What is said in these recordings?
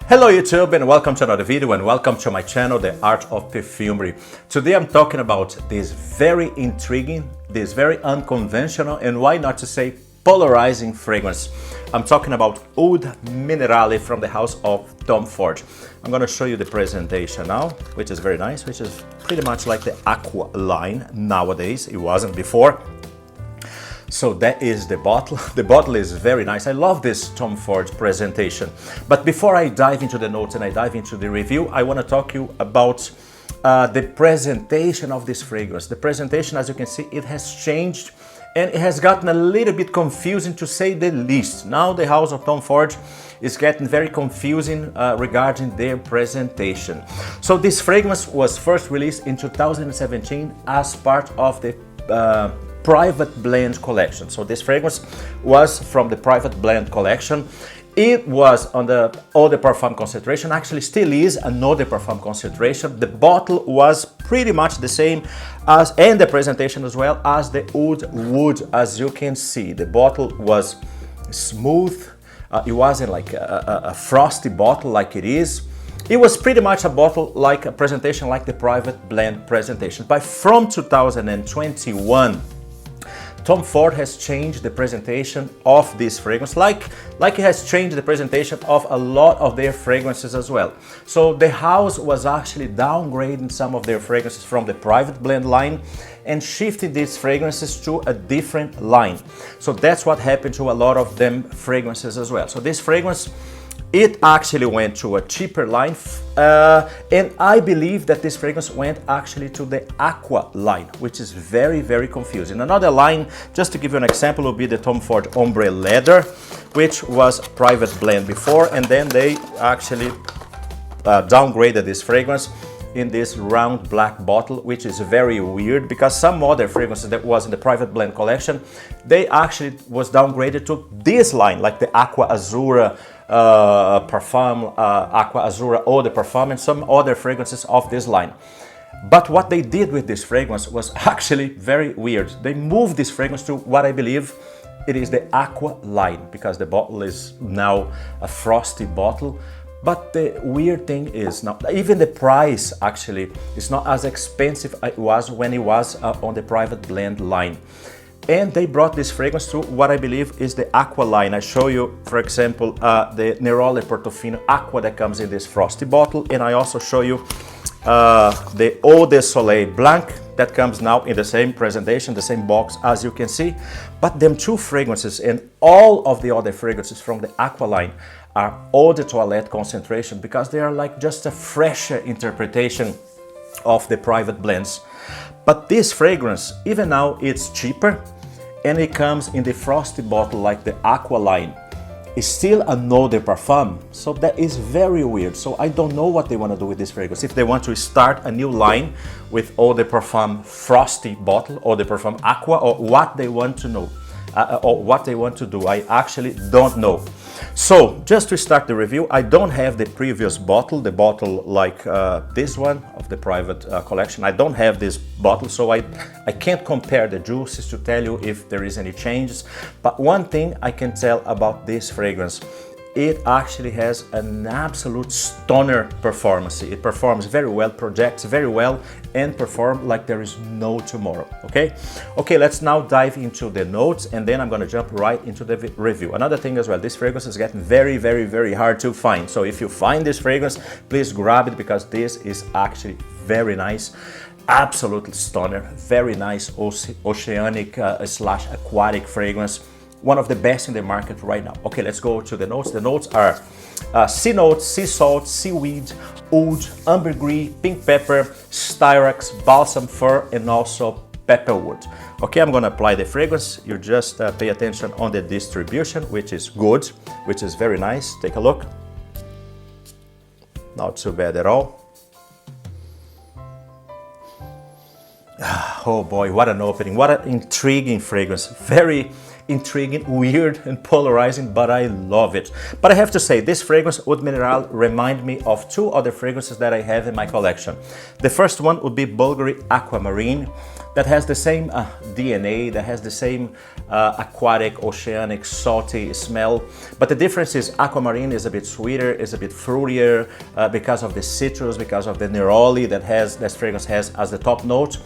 Hello YouTube and welcome to another video and welcome to my channel, The Art of Perfumery. Today I'm talking about this very intriguing, this very unconventional and why not to say polarizing fragrance. I'm talking about Oud Minérale from the house of Tom Ford. I'm going to show you the presentation now, which is very nice, which is pretty much like the Aqua line nowadays. It wasn't before. So that is the bottle. The bottle is very nice. I love this Tom Ford presentation. But before I dive into the notes and I dive into the review, I want to talk to you about the presentation of this fragrance. The presentation, as you can see, it has changed and it has gotten a little bit confusing to say the least. Now the house of Tom Ford is getting very confusing regarding their presentation. So this fragrance was first released in 2017 as part of the private blend collection. So this fragrance was from the private blend collection. It was on the eau de parfum concentration, actually still is an eau de parfum concentration. The bottle was pretty much the same as, and the presentation as well as the Oud Wood. As you can see, the bottle was smooth. It wasn't like a frosty bottle like it is. It was pretty much a bottle like a presentation like the private blend presentation. But from 2021, Tom Ford has changed the presentation of this fragrance, like it has changed the presentation of a lot of their fragrances as well. So the house was actually downgrading some of their fragrances from the private blend line and shifting these fragrances to a different line. So that's what happened to a lot of them fragrances as well. So this fragrance, it actually went to a cheaper line, and I believe that this fragrance went actually to the Aqua line, which is very, very confusing. Another line, just to give you an example, would be the Tom Ford Ombre Leather, which was private blend before, and then they actually downgraded this fragrance in this round black bottle, which is very weird because some other fragrances that was in the private blend collection, they actually was downgraded to this line, like the Aqua Azura Parfum, Aqua Azura Eau de Parfum, and some other fragrances of this line. But what they did with this fragrance was actually very weird. They moved this fragrance to what I believe it is the Aqua line, because the bottle is now a frosty bottle. But the weird thing is now even the price actually is not as expensive as it was when it was on the private blend line. And they brought this fragrance to what I believe is the Aqua line. I show you, for example, the Neroli Portofino Aqua that comes in this frosty bottle. And I also show you the Eau de Soleil Blanc that comes now in the same presentation, the same box as you can see. But them two fragrances and all of the other fragrances from the Aqua line are Eau de Toilette concentration, because they are like just a fresher interpretation of the private blends. But this fragrance, even now it's cheaper and it comes in the frosty bottle like the Aqua line. It's still an eau de parfum, so that is very weird. So I don't know what they want to do with this fragrance. If they want to start a new line with eau de parfum frosty bottle, eau de parfum Aqua, or what they want to know, or what they want to do, I actually don't know. So just to start the review, I don't have the previous bottle, the bottle like this one of the private collection. I don't have this bottle, so I can't compare the juices to tell you if there is any changes. But one thing I can tell about this fragrance, it actually has an absolute stunner performance. It performs very well, projects very well, and performs like there is no tomorrow. Okay, let's now dive into the notes, and then I'm going to jump right into the review. Another thing as well, this fragrance is getting very, very, very hard to find. So if you find this fragrance, please grab it, because this is actually very nice. Absolutely stunner, very nice oceanic slash aquatic fragrance. One of the best in the market right now. Okay, let's go to the notes. The notes are sea notes, sea salt, seaweed, oud, ambergris, pink pepper, styrax, balsam fir, and also pepperwood. Okay, I'm gonna apply the fragrance. You just pay attention on the distribution, which is good, which is very nice. Take a look. Not too bad at all. Oh boy, what an opening, what an intriguing fragrance. Very intriguing, weird, and polarizing, but I love it. But I have to say, this fragrance, Oud Minérale, remind me of two other fragrances that I have in my collection. The first one would be Bulgari Aquamarine. that has the same DNA, that has the same aquatic, oceanic, salty smell. But the difference is aquamarine is a bit sweeter, is a bit fruitier because of the citrus, because of the neroli that fragrance has as the top note.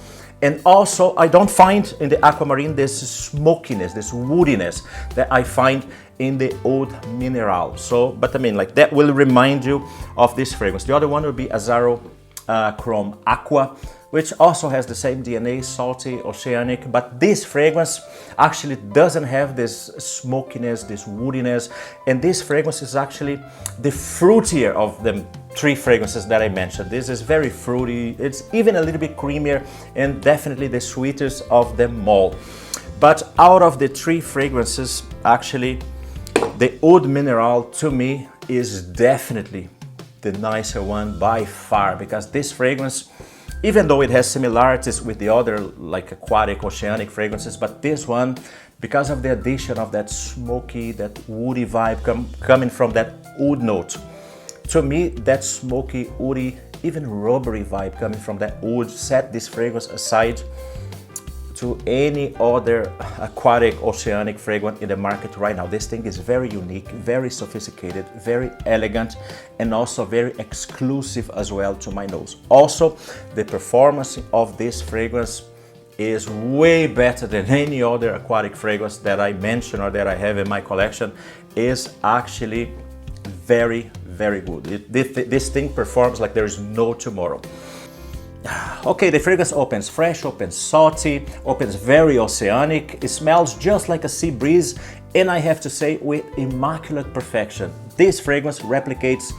And also, I don't find in the aquamarine this smokiness, this woodiness that I find in the Oud Minérale. So, but I mean, like that will remind you of this fragrance. The other one would be Azaro Chrome Aqua, which also has the same DNA, salty, oceanic, but this fragrance actually doesn't have this smokiness, this woodiness, and this fragrance is actually the fruitier of the three fragrances that I mentioned. This is very fruity, it's even a little bit creamier, and definitely the sweetest of them all. But out of the three fragrances, actually, the Oud Minérale to me is definitely the nicer one by far, because this fragrance, even though it has similarities with the other like aquatic, oceanic fragrances, but this one, because of the addition of that smoky, that woody vibe coming from that oud note, to me that smoky, woody, even rubbery vibe coming from that oud set this fragrance aside to any other aquatic, oceanic fragrance in the market right now. This thing is very unique, very sophisticated, very elegant, and also very exclusive as well to my nose. Also, the performance of this fragrance is way better than any other aquatic fragrance that I mentioned or that I have in my collection. Is actually very, very good. This thing performs like there is no tomorrow. Okay, the fragrance opens fresh, opens salty, opens very oceanic. It smells just like a sea breeze, and I have to say with immaculate perfection. This fragrance replicates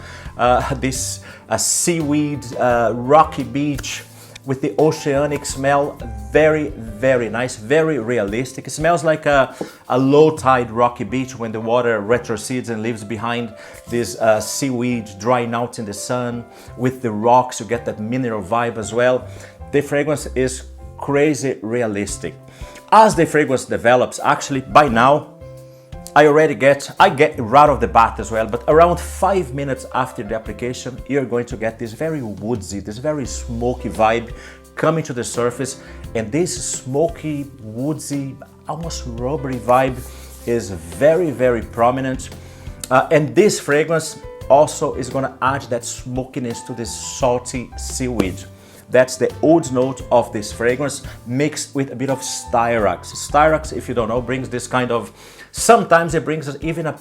this seaweed, rocky beach with the oceanic smell. Very, very nice, very realistic. It smells like a low tide rocky beach when the water retrecedes and leaves behind this seaweed drying out in the sun. With the rocks, you get that mineral vibe as well. The fragrance is crazy realistic. As the fragrance develops, actually by now, I get right off the bat as well, but around 5 minutes after the application, you're going to get this very woodsy, this very smoky vibe coming to the surface. And this smoky, woodsy, almost rubbery vibe is very, very prominent. And this fragrance also is gonna add that smokiness to this salty seaweed. That's the oud note of this fragrance mixed with a bit of styrax. Styrax, if you don't know, brings this kind of, sometimes it brings us even a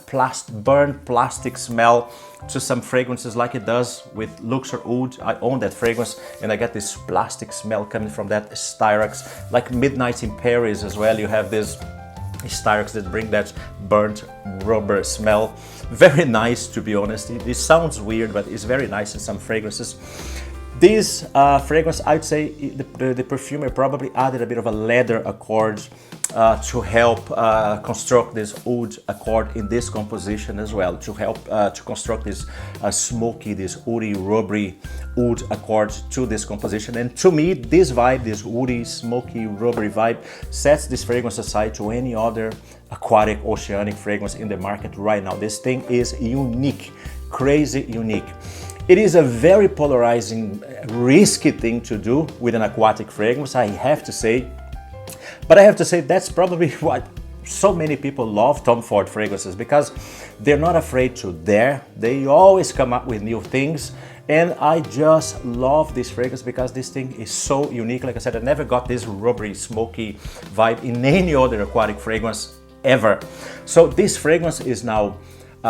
burnt plastic smell to some fragrances like it does with Luxor Oud. I own that fragrance and I get this plastic smell coming from that styrax. Like Midnight in Paris as well, you have this styrax that bring that burnt rubber smell. Very nice, to be honest. It sounds weird, but it's very nice in some fragrances. This fragrance, I'd say the perfumer probably added a bit of a leather accord to help construct this oud accord in this composition as well, to help to construct this smoky, this woody, rubbery oud accord to this composition. And to me, this vibe, this woody, smoky, rubbery vibe, sets this fragrance aside to any other aquatic, oceanic fragrance in the market right now. This thing is unique, crazy unique. It is a very polarizing, risky thing to do with an aquatic fragrance, I have to say. But I have to say that's probably what so many people love Tom Ford fragrances, because they're not afraid to dare. They always come up with new things. And I just love this fragrance because this thing is so unique. Like I said, I never got this rubbery, smoky vibe in any other aquatic fragrance ever. So this fragrance is now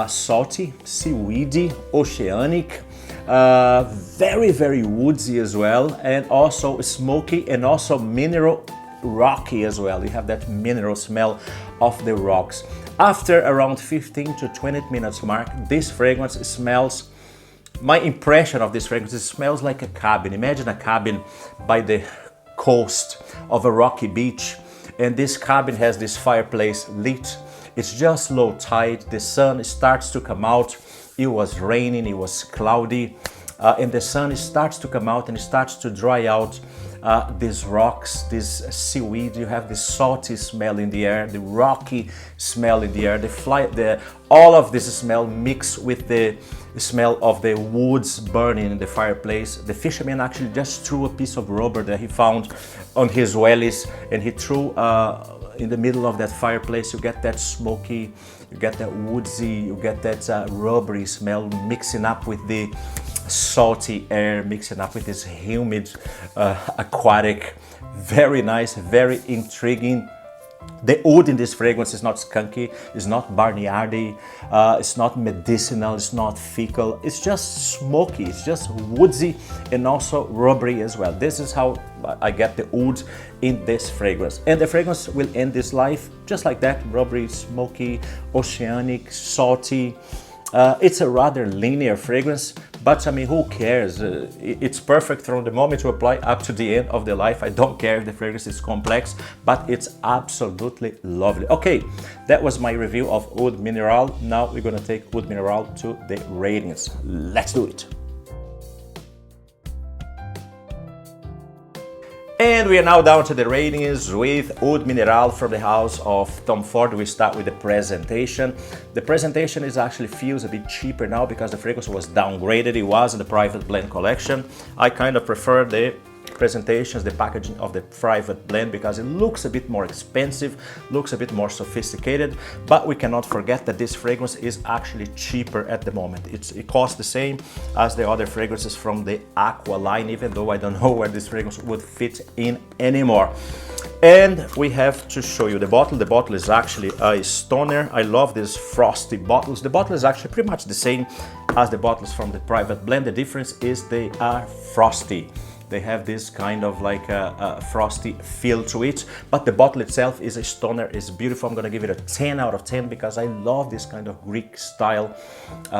salty, seaweedy, oceanic, very, very woodsy as well, and also smoky and also mineral rocky as well. You have that mineral smell of the rocks. After around 15 to 20 minutes mark, this fragrance smells, my impression of this fragrance, it smells like a cabin. Imagine a cabin by the coast of a rocky beach, and this cabin has this fireplace lit. It's just low tide, the sun starts to come out. It was raining, it was cloudy, and the sun starts to come out and it starts to dry out these rocks, this seaweed. You have this salty smell in the air, the rocky smell in the air, all of this smell mixed with the smell of the woods burning in the fireplace. The fisherman actually just threw a piece of rubber that he found on his wellies, and he threw in the middle of that fireplace. You get that smoky, you get that woodsy, you get that rubbery smell mixing up with the salty air, mixing up with this humid aquatic. Very nice, very intriguing. The oud in this fragrance is not skunky, it's not barnyardy, it's not medicinal, it's not fecal, it's just smoky, it's just woodsy and also rubbery as well. This is how I get the oud in this fragrance. And the fragrance will end this life just like that, rubbery, smoky, oceanic, salty. It's a rather linear fragrance, but I mean, who cares? It's perfect from the moment you apply up to the end of the life. I don't care if the fragrance is complex, but it's absolutely lovely. Okay, that was my review of Oud Minérale. Now we're gonna take Oud Minérale to the ratings. Let's do it. And we are now down to the ratings with Oud Minérale from the house of Tom Ford. We start with the presentation. The presentation is actually feels a bit cheaper now because the fragrance was downgraded. It was in the private blend collection. I kind of prefer the presentations, the packaging of the private blend, because it looks a bit more expensive, looks a bit more sophisticated, but we cannot forget that this fragrance is actually cheaper at the moment. It costs the same as the other fragrances from the Aqua line, even though I don't know where this fragrance would fit in anymore. And we have to show you the bottle. The bottle is actually a stoner. I love these frosty bottles. The bottle is actually pretty much the same as the bottles from the private blend. The difference is they are frosty. They have this kind of like a frosty feel to it, but the bottle itself is a stoner, is beautiful. I'm gonna give it a 10 out of 10 because I love this kind of Greek style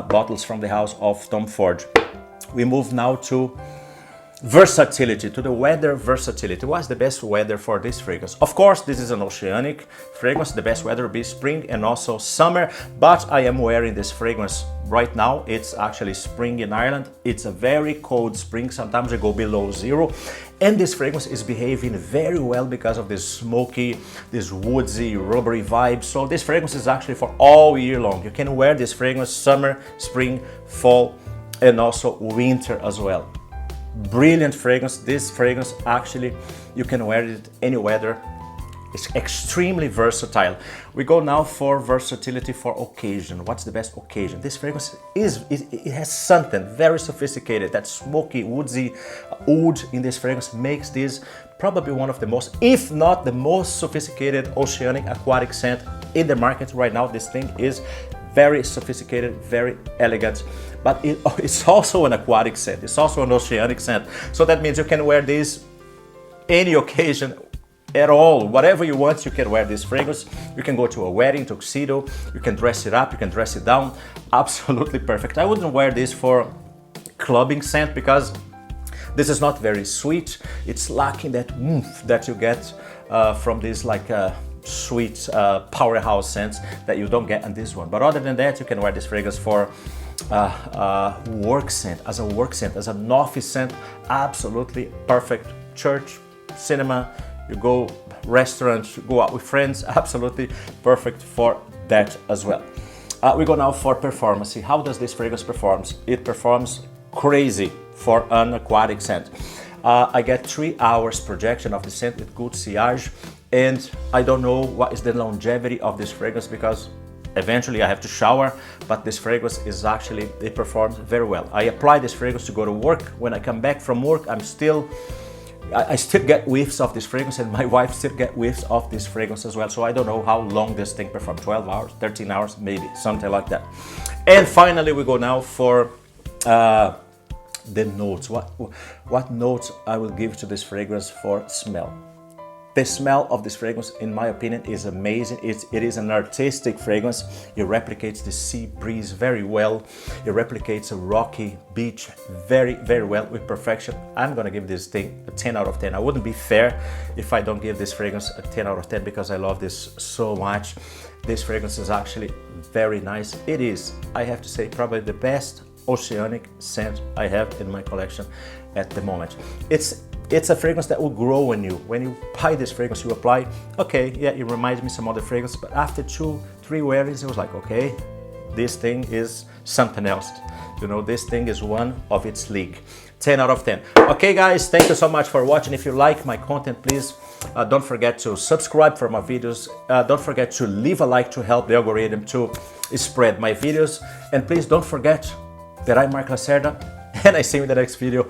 bottles from the house of Tom Ford. We move now to Versatility, to the weather versatility. What's the best weather for this fragrance? Of course, this is an oceanic fragrance. The best weather will be spring and also summer, but I am wearing this fragrance right now. It's actually spring in Ireland. It's a very cold spring. Sometimes we go below zero. And this fragrance is behaving very well because of this smoky, this woodsy, rubbery vibe. So this fragrance is actually for all year long. You can wear this fragrance summer, spring, fall, and also winter as well. Brilliant fragrance. This fragrance actually, you can wear it any weather. It's extremely versatile. We go now for versatility for occasion. What's the best occasion? This fragrance it has something very sophisticated. That smoky, woodsy oud in this fragrance makes this probably one of the most, if not the most sophisticated oceanic aquatic scent in the market right now. This thing is very sophisticated, very elegant, but it's also an aquatic scent. It's also an oceanic scent. So that means you can wear this any occasion at all. Whatever you want, you can wear this fragrance. You can go to a wedding, tuxedo, you can dress it up, you can dress it down. Absolutely perfect. I wouldn't wear this for clubbing scent because this is not very sweet. It's lacking that oomph that you get from this like sweet powerhouse scents that you don't get in this one. But other than that, you can wear this fragrance for work scent, as an office scent. Absolutely perfect. Church, cinema, you go restaurants, you go out with friends, absolutely perfect for that as well. We go now for performance. How does this fragrance perform? It performs crazy for an aquatic scent. I get 3 hours projection of the scent with good sillage, and I don't know what is the longevity of this fragrance because eventually I have to shower, but this fragrance is actually, it performs very well. I apply this fragrance to go to work. When I come back from work, I still get whiffs of this fragrance, and my wife still get whiffs of this fragrance as well. So I don't know how long this thing performs, 12 hours, 13 hours, maybe, something like that. And finally, we go now for the notes. What notes I will give to this fragrance for smell? The smell of this fragrance, in my opinion, is amazing. It is an artistic fragrance. It replicates the sea breeze very well. It replicates a rocky beach very, very well with perfection. I'm gonna give this thing a 10 out of 10. I wouldn't be fair if I don't give this fragrance a 10 out of 10 because I love this so much. This fragrance is actually very nice. It is, I have to say, probably the best oceanic scent I have in my collection at the moment. It's a fragrance that will grow on you. When you buy this fragrance, you apply, okay, yeah, it reminds me some other fragrance, but after 2-3 wearings, it was like, okay, this thing is something else. You know, this thing is one of its league. 10 out of 10. Okay guys, thank you so much for watching. If you like my content, please don't forget to subscribe for my videos. Don't forget to leave a like to help the algorithm to spread my videos. And please don't forget that I'm Mark Lacerda, and I see you in the next video.